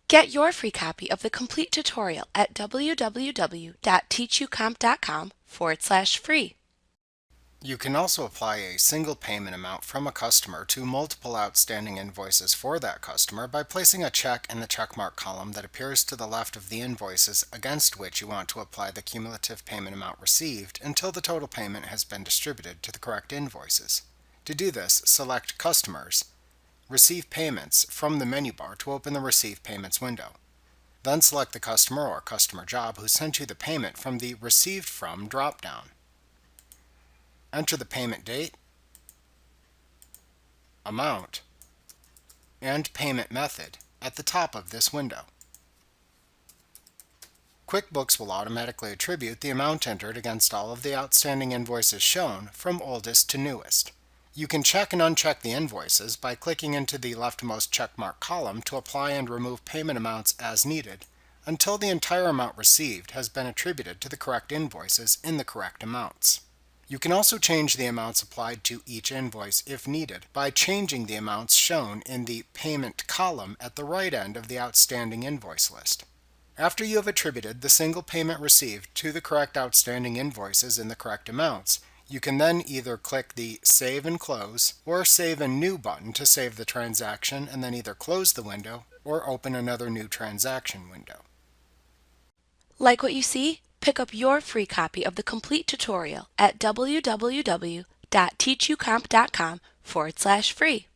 Get your free copy of the complete tutorial at www.teachucomp.com/free. You can also apply a single payment amount from a customer to multiple outstanding invoices for that customer by placing a check in the checkmark column that appears to the left of the invoices against which you want to apply the cumulative payment amount received until the total payment has been distributed to the correct invoices. To do this, select Customers, Receive Payments from the menu bar to open the Receive Payments window. Then select the customer or customer job who sent you the payment from the Received From drop-down. Enter the payment date, amount, and payment method at the top of this window. QuickBooks will automatically attribute the amount entered against all of the outstanding invoices shown from oldest to newest. You can check and uncheck the invoices by clicking into the leftmost checkmark column to apply and remove payment amounts as needed until the entire amount received has been attributed to the correct invoices in the correct amounts. You can also change the amounts applied to each invoice if needed by changing the amounts shown in the payment column at the right end of the outstanding invoice list. After you have attributed the single payment received to the correct outstanding invoices in the correct amounts, you can then either click the Save and Close or Save and New button to save the transaction and then either close the window or open another new transaction window. Like what you see? Pick up your free copy of the complete tutorial at www.teachucomp.com/free.